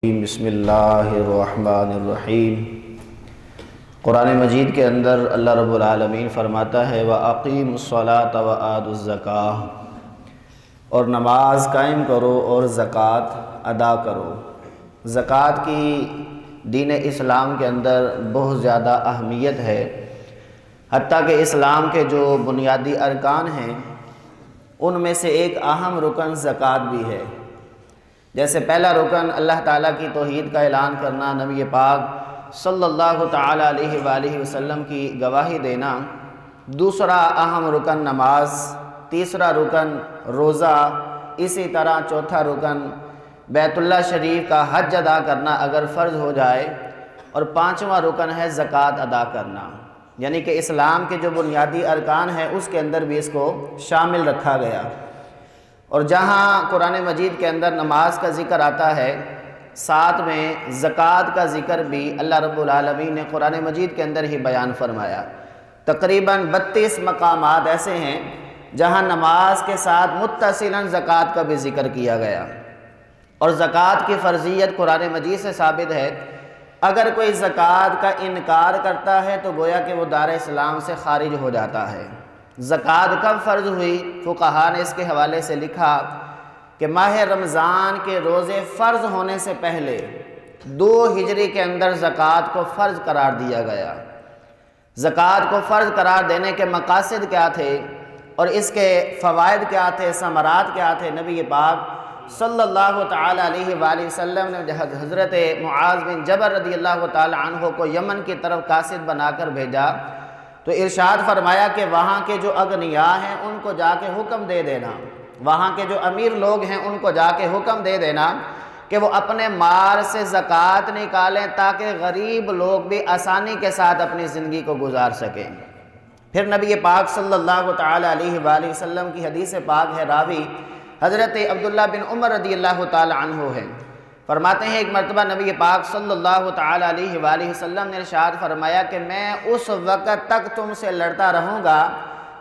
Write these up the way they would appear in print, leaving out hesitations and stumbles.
بسم اللہ الرحمن الرحیم۔ قرآن مجید کے اندر اللہ رب العالمین فرماتا ہے وَأَقِيمُوا الصَّلَاةَ وَآتُوا الزَّكَاةَ، اور نماز قائم کرو اور زکوٰۃ ادا کرو۔ زکوٰۃ کی دین اسلام کے اندر بہت زیادہ اہمیت ہے، حتیٰ کہ اسلام کے جو بنیادی ارکان ہیں ان میں سے ایک اہم رکن زکوٰۃ بھی ہے۔ جیسے پہلا رکن اللہ تعالیٰ کی توحید کا اعلان کرنا، نبی پاک صلی اللہ تعالیٰ علیہ وآلہ وسلم کی گواہی دینا، دوسرا اہم رکن نماز، تیسرا رکن روزہ، اسی طرح چوتھا رکن بیت اللہ شریف کا حج ادا کرنا اگر فرض ہو جائے، اور پانچواں رکن ہے زکوٰۃ ادا کرنا۔ یعنی کہ اسلام کے جو بنیادی ارکان ہیں اس کے اندر بھی اس کو شامل رکھا گیا۔ اور جہاں قرآن مجید کے اندر نماز کا ذکر آتا ہے، ساتھ میں زکوٰۃ کا ذکر بھی اللہ رب العالمین نے قرآن مجید کے اندر ہی بیان فرمایا۔ تقریباً 32 مقامات ایسے ہیں جہاں نماز کے ساتھ متصلاً زکوٰۃ کا بھی ذکر کیا گیا، اور زکوٰۃ کی فرضیت قرآن مجید سے ثابت ہے۔ اگر کوئی زکوٰۃ کا انکار کرتا ہے تو گویا کہ وہ دار اسلام سے خارج ہو جاتا ہے۔ زکوٰۃ کب فرض ہوئی؟ فقہاء نے اس کے حوالے سے لکھا کہ ماہ رمضان کے روزے فرض ہونے سے پہلے 2 ہجری کے اندر زکوٰۃ کو فرض قرار دیا گیا۔ زکوٰۃ کو فرض قرار دینے کے مقاصد کیا تھے اور اس کے فوائد کیا تھے، ثمرات کیا تھے؟ نبی پاک صلی اللہ تعالیٰ علیہ وآلہ وسلم نے حضرت معاذ بن جبل رضی اللہ تعالیٰ عنہ کو یمن کی طرف قاصد بنا کر بھیجا، تو ارشاد فرمایا کہ وہاں کے جو اغنیاء ہیں ان کو جا کے حکم دے دینا، وہاں کے جو امیر لوگ ہیں ان کو جا کے حکم دے دینا کہ وہ اپنے مال سے زکوٰۃ نکالیں تاکہ غریب لوگ بھی آسانی کے ساتھ اپنی زندگی کو گزار سکیں۔ پھر نبی پاک صلی اللہ تعالیٰ علیہ وآلہ وسلم کی حدیث پاک ہے، راوی حضرت عبداللہ بن عمر رضی اللہ تعالیٰ عنہ ہے، فرماتے ہیں ایک مرتبہ نبی پاک صلی اللہ تعالیٰ علیہ وآلہ وسلم نے ارشاد فرمایا کہ میں اس وقت تک تم سے لڑتا رہوں گا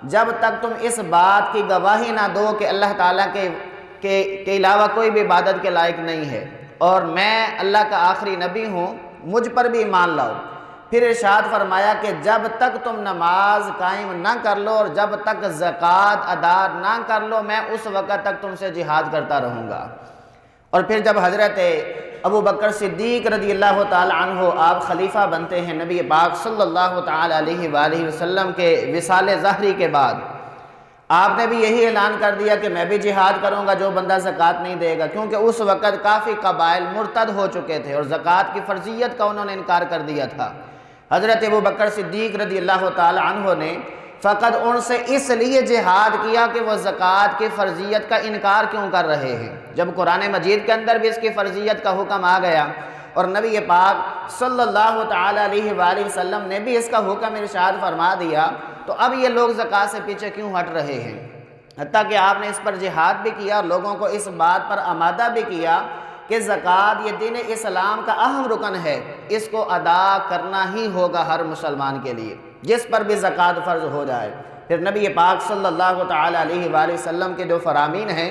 جب تک تم اس بات کی گواہی نہ دو کہ اللہ تعالیٰ کے علاوہ کوئی بھی عبادت کے لائق نہیں ہے، اور میں اللہ کا آخری نبی ہوں، مجھ پر بھی ایمان لاؤ۔ پھر ارشاد فرمایا کہ جب تک تم نماز قائم نہ کر لو اور جب تک زکوٰۃ ادا نہ کر لو، میں اس وقت تک تم سے جہاد کرتا رہوں گا۔ اور پھر جب حضرت ابو بکر صدیق رضی اللہ تعالی عنہ آپ خلیفہ بنتے ہیں نبی پاک صلی اللہ تعالی علیہ وآلہ وسلم کے وصال ظاہری کے بعد، آپ نے بھی یہی اعلان کر دیا کہ میں بھی جہاد کروں گا جو بندہ زکوٰۃ نہیں دے گا، کیونکہ اس وقت کافی قبائل مرتد ہو چکے تھے اور زکوٰۃ کی فرضیت کا انہوں نے انکار کر دیا تھا۔ حضرت ابو بکر صدیق رضی اللہ تعالی عنہ نے فقط ان سے اس لیے جہاد کیا کہ وہ زکوٰۃ کی فرضیت کا انکار کیوں کر رہے ہیں، جب قرآن مجید کے اندر بھی اس کی فرضیت کا حکم آ گیا اور نبی پاک صلی اللہ تعالیٰ علیہ وآلہ وسلم نے بھی اس کا حکم ارشاد فرما دیا، تو اب یہ لوگ زکوٰۃ سے پیچھے کیوں ہٹ رہے ہیں؟ حتیٰ کہ آپ نے اس پر جہاد بھی کیا اور لوگوں کو اس بات پر آمادہ بھی کیا کہ زکوٰۃ یہ دین اسلام کا اہم رکن ہے، اس کو ادا کرنا ہی ہوگا ہر مسلمان کے لیے، جس پر بھی زکوٰۃ فرض ہو جائے۔ پھر نبی پاک صلی اللہ تعالیٰ علیہ وآلہ وسلم کے جو فرامین ہیں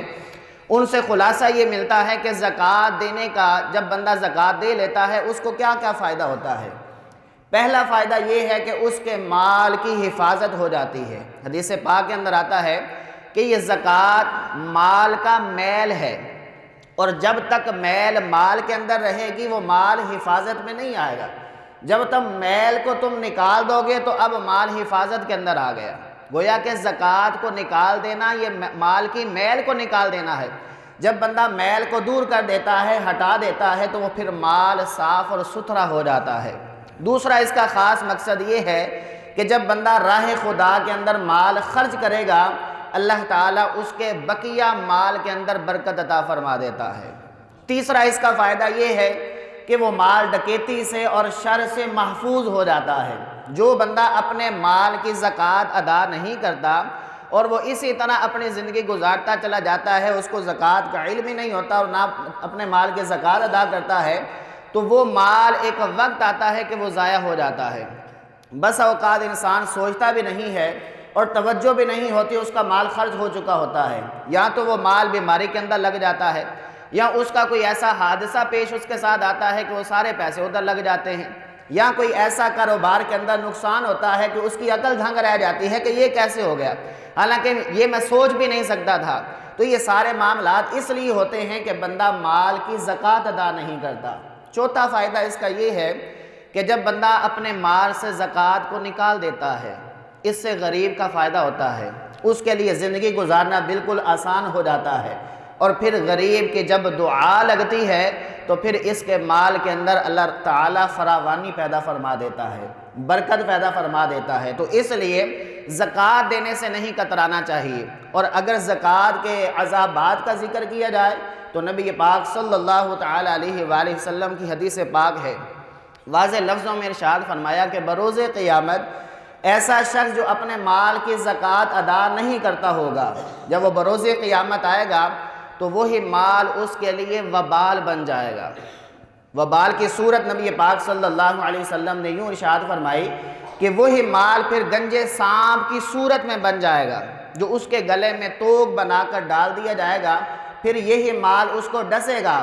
ان سے خلاصہ یہ ملتا ہے کہ زکوٰۃ دینے کا، جب بندہ زکوٰۃ دے لیتا ہے اس کو کیا کیا فائدہ ہوتا ہے؟ پہلا فائدہ یہ ہے کہ اس کے مال کی حفاظت ہو جاتی ہے۔ حدیث پاک کے اندر آتا ہے کہ یہ زکوٰۃ مال کا میل ہے، اور جب تک میل مال کے اندر رہے گی وہ مال حفاظت میں نہیں آئے گا۔ جب تم میل کو تم نکال دو گے تو اب مال حفاظت کے اندر آ گیا، گویا کہ زکوٰۃ کو نکال دینا یہ مال کی میل کو نکال دینا ہے۔ جب بندہ میل کو دور کر دیتا ہے، ہٹا دیتا ہے، تو وہ پھر مال صاف اور ستھرا ہو جاتا ہے۔ دوسرا اس کا خاص مقصد یہ ہے کہ جب بندہ راہ خدا کے اندر مال خرچ کرے گا، اللہ تعالیٰ اس کے بقیہ مال کے اندر برکت عطا فرما دیتا ہے۔ تیسرا اس کا فائدہ یہ ہے کہ وہ مال ڈکیتی سے اور شر سے محفوظ ہو جاتا ہے۔ جو بندہ اپنے مال کی زکوٰۃ ادا نہیں کرتا اور وہ اسی طرح اپنی زندگی گزارتا چلا جاتا ہے، اس کو زکوٰۃ کا علم ہی نہیں ہوتا اور نہ اپنے مال کی زکوٰۃ ادا کرتا ہے، تو وہ مال ایک وقت آتا ہے کہ وہ ضائع ہو جاتا ہے۔ بس اوقات انسان سوچتا بھی نہیں ہے اور توجہ بھی نہیں ہوتی، اس کا مال خرچ ہو چکا ہوتا ہے، یا تو وہ مال بیماری کے اندر لگ جاتا ہے، یا اس کا کوئی ایسا حادثہ پیش اس کے ساتھ آتا ہے کہ وہ سارے پیسے ادھر لگ جاتے ہیں، یا کوئی ایسا کاروبار کے اندر نقصان ہوتا ہے کہ اس کی عقل دھنگ رہ جاتی ہے کہ یہ کیسے ہو گیا، حالانکہ یہ میں سوچ بھی نہیں سکتا تھا۔ تو یہ سارے معاملات اس لیے ہوتے ہیں کہ بندہ مال کی زکوٰۃ ادا نہیں کرتا۔ چوتھا فائدہ اس کا یہ ہے کہ جب بندہ اپنے مال سے زکوٰۃ کو نکال دیتا ہے، اس سے غریب کا فائدہ ہوتا ہے، اس کے لیے زندگی گزارنا بالکل آسان ہو جاتا ہے، اور پھر غریب کی جب دعا لگتی ہے تو پھر اس کے مال کے اندر اللہ تعالیٰ فراوانی پیدا فرما دیتا ہے، برکت پیدا فرما دیتا ہے۔ تو اس لیے زکوٰۃ دینے سے نہیں کترانا چاہیے۔ اور اگر زکوٰۃ کے عذابات کا ذکر کیا جائے تو نبی پاک صلی اللہ تعالیٰ علیہ وآلہ وسلم کی حدیث پاک ہے، واضح لفظوں میں ارشاد فرمایا کہ بروز قیامت ایسا شخص جو اپنے مال کی زکوٰۃ ادا نہیں کرتا ہوگا، جب وہ بروز قیامت آئے گا تو وہی مال اس کے لیے وبال بن جائے گا۔ وبال کی صورت نبی پاک صلی اللہ علیہ وسلم نے یوں ارشاد فرمائی کہ وہی مال پھر گنجے سانپ کی صورت میں بن جائے گا، جو اس کے گلے میں توق بنا کر ڈال دیا جائے گا، پھر یہی مال اس کو ڈسے گا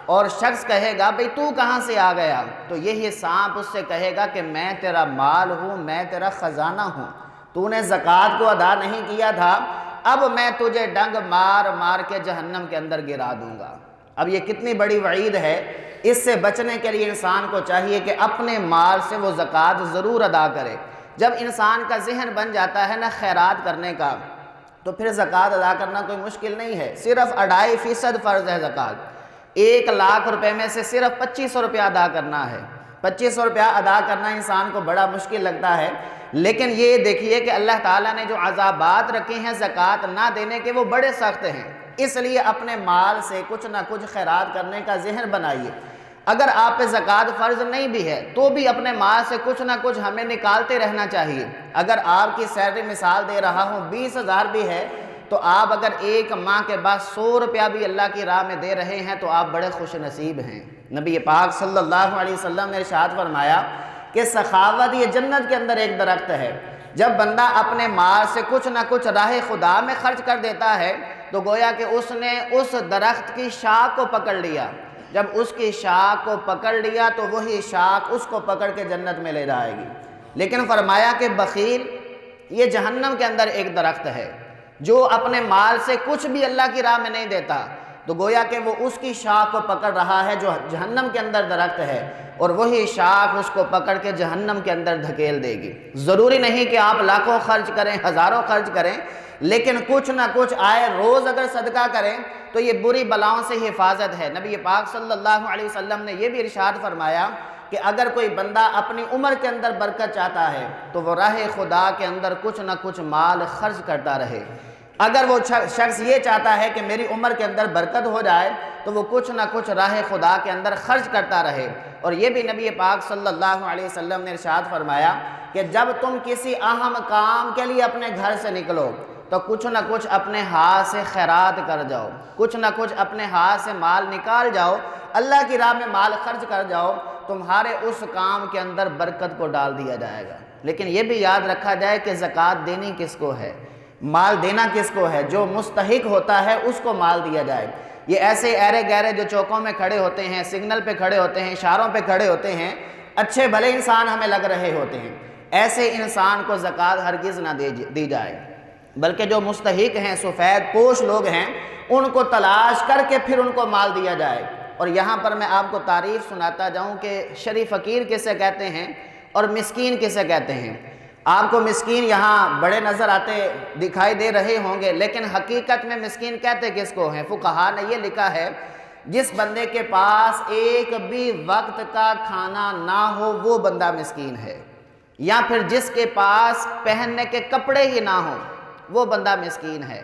اور شخص کہے گا بھئی تو کہاں سے آ گیا؟ تو یہی سانپ اس سے کہے گا کہ میں تیرا مال ہوں، میں تیرا خزانہ ہوں، تو نے زکوٰۃ کو ادا نہیں کیا تھا، اب میں تجھے ڈنگ مار مار کے جہنم کے اندر گرا دوں گا۔ اب یہ کتنی بڑی وعید ہے، اس سے بچنے کے لیے انسان کو چاہیے کہ اپنے مال سے وہ زکوٰۃ ضرور ادا کرے۔ جب انسان کا ذہن بن جاتا ہے نا خیرات کرنے کا، تو پھر زکوٰۃ ادا کرنا کوئی مشکل نہیں ہے۔ صرف 2.5% فرض ہے زکوٰۃ۔ 1 لاکھ روپے میں سے صرف 2500 روپیہ ادا کرنا ہے۔ 2500 روپیہ ادا کرنا انسان کو بڑا مشکل لگتا ہے، لیکن یہ دیکھیے کہ اللہ تعالیٰ نے جو عذابات رکھے ہیں زکوٰۃ نہ دینے کے، وہ بڑے سخت ہیں۔ اس لیے اپنے مال سے کچھ نہ کچھ خیرات کرنے کا ذہن بنائیے۔ اگر آپ پہ زکوٰۃ فرض نہیں بھی ہے تو بھی اپنے مال سے کچھ نہ کچھ ہمیں نکالتے رہنا چاہیے۔ اگر آپ کی سیلری مثال دے رہا ہوں 20,000 بھی ہے، تو آپ اگر ایک ماہ کے بعد 100 روپیہ بھی اللہ کی راہ میں دے رہے ہیں تو آپ بڑے خوش نصیب ہیں۔ نبی پاک صلی اللہ علیہ وسلم نے ارشاد فرمایا کہ سخاوت یہ جنت کے اندر ایک درخت ہے۔ جب بندہ اپنے مال سے کچھ نہ کچھ راہ خدا میں خرچ کر دیتا ہے تو گویا کہ اس نے اس درخت کی شاخ کو پکڑ لیا۔ جب اس کی شاخ کو پکڑ لیا تو وہی شاخ اس کو پکڑ کے جنت میں لے جائے گی۔ لیکن فرمایا کہ بخیل یہ جہنم کے اندر ایک درخت ہے، جو اپنے مال سے کچھ بھی اللہ کی راہ میں نہیں دیتا، تو گویا کہ وہ اس کی شاخ کو پکڑ رہا ہے جو جہنم کے اندر درخت ہے، اور وہی شاخ اس کو پکڑ کے جہنم کے اندر دھکیل دے گی۔ ضروری نہیں کہ آپ لاکھوں خرچ کریں، ہزاروں خرچ کریں، لیکن کچھ نہ کچھ آئے روز اگر صدقہ کریں تو یہ بری بلاؤں سے حفاظت ہے۔ نبی پاک صلی اللہ علیہ وسلم نے یہ بھی ارشاد فرمایا کہ اگر کوئی بندہ اپنی عمر کے اندر برکت چاہتا ہے تو وہ راہ خدا کے اندر کچھ نہ کچھ مال خرچ کرتا رہے۔ اگر وہ شخص یہ چاہتا ہے کہ میری عمر کے اندر برکت ہو جائے تو وہ کچھ نہ کچھ راہ خدا کے اندر خرچ کرتا رہے۔ اور یہ بھی نبی پاک صلی اللہ علیہ وسلم نے ارشاد فرمایا کہ جب تم کسی اہم کام کے لیے اپنے گھر سے نکلو تو کچھ نہ کچھ اپنے ہاتھ سے خیرات کر جاؤ، کچھ نہ کچھ اپنے ہاتھ سے مال نکال جاؤ، اللہ کی راہ میں مال خرچ کر جاؤ، تمہارے اس کام کے اندر برکت کو ڈال دیا جائے گا۔ لیکن یہ بھی یاد رکھا جائے کہ زکوٰۃ دینی کس کو ہے، مال دینا کس کو ہے؟ جو مستحق ہوتا ہے اس کو مال دیا جائے۔ یہ ایسے ایرے گہرے جو چوکوں میں کھڑے ہوتے ہیں، سگنل پہ کھڑے ہوتے ہیں، اشاروں پہ کھڑے ہوتے ہیں، اچھے بھلے انسان ہمیں لگ رہے ہوتے ہیں، ایسے انسان کو زکوٰۃ ہرگز نہ دی جائے، بلکہ جو مستحق ہیں، سفید پوش لوگ ہیں، ان کو تلاش کر کے پھر ان کو مال دیا جائے۔ اور یہاں پر میں آپ کو تعریف سناتا جاؤں کہ شریف فقیر کسے کہتے ہیں اور مسکین کسے کہتے ہیں۔ آپ کو مسکین یہاں بڑے نظر آتے دکھائی دے رہے ہوں گے، لیکن حقیقت میں مسکین کہتے کس کو ہیں؟ فقہا نے یہ لکھا ہے جس بندے کے پاس ایک بھی وقت کا کھانا نہ ہو وہ بندہ مسکین ہے، یا پھر جس کے پاس پہننے کے کپڑے ہی نہ ہوں وہ بندہ مسکین ہے۔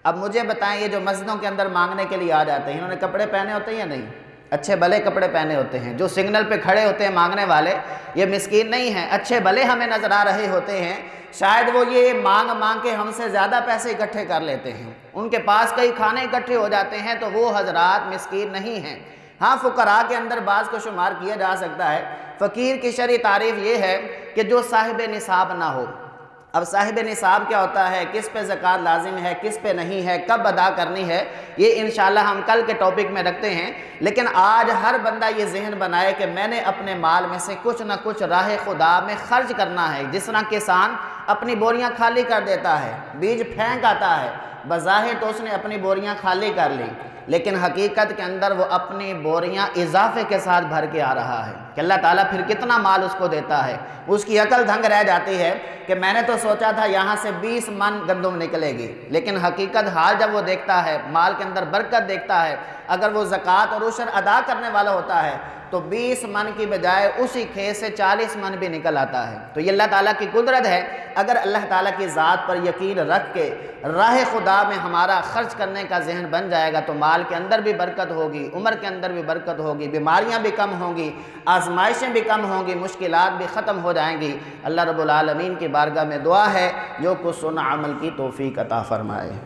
اب مجھے بتائیں، یہ جو مسجدوں کے اندر مانگنے کے لیے آ جاتے ہیں، انہوں نے کپڑے پہنے ہوتے ہیں یا نہیں؟ اچھے بھلے کپڑے پہنے ہوتے ہیں۔ جو سگنل پہ کھڑے ہوتے ہیں مانگنے والے، یہ مسکین نہیں ہیں، اچھے بھلے ہمیں نظر آ رہے ہوتے ہیں، شاید وہ یہ مانگ مانگ کے ہم سے زیادہ پیسے اکٹھے کر لیتے ہیں، ان کے پاس کئی کھانے اکٹھے ہو جاتے ہیں، تو وہ حضرات مسکین نہیں ہیں۔ ہاں، فقراء کے اندر بعض کو شمار کیا جا سکتا ہے۔ فقیر کی شرعی تعریف یہ ہے کہ جو صاحب نصاب نہ ہو، اب صاحب نصاب کیا ہوتا ہے، کس پہ زکوٰۃ لازم ہے، کس پہ نہیں ہے، کب ادا کرنی ہے، یہ انشاءاللہ ہم کل کے ٹاپک میں رکھتے ہیں۔ لیکن آج ہر بندہ یہ ذہن بنائے کہ میں نے اپنے مال میں سے کچھ نہ کچھ راہ خدا میں خرچ کرنا ہے۔ جس طرح کسان اپنی بوریاں خالی کر دیتا ہے، بیج پھینک آتا ہے، بظاہر تو اس نے اپنی بوریاں خالی کر لی، لیکن حقیقت کے اندر وہ اپنی بوریاں اضافے کے ساتھ بھر کے آ رہا ہے کہ اللہ تعالیٰ پھر کتنا مال اس کو دیتا ہے۔ اس کی عقل دھنگ رہ جاتی ہے کہ میں نے تو سوچا تھا یہاں سے 20 من گندم نکلے گی، لیکن حقیقت حال جب وہ دیکھتا ہے، مال کے اندر برکت دیکھتا ہے، اگر وہ زکوٰۃ اور عشر ادا کرنے والا ہوتا ہے تو 20 من کی بجائے اسی کھیت سے 40 من بھی نکل آتا ہے۔ تو یہ اللہ تعالیٰ کی قدرت ہے۔ اگر اللہ تعالیٰ کی ذات پر یقین رکھ کے راہ خدا میں ہمارا خرچ کرنے کا ذہن بن جائے گا تو مال کے اندر بھی برکت ہوگی، عمر کے اندر بھی برکت ہوگی، بیماریاں بھی کم ہوں گی، آزمائشیں بھی کم ہوں گی، مشکلات بھی ختم ہو جائیں گی۔ اللہ رب العالمین کی بارگاہ میں دعا ہے جو کچھ سنا عمل کی توفیق عطا فرمائے۔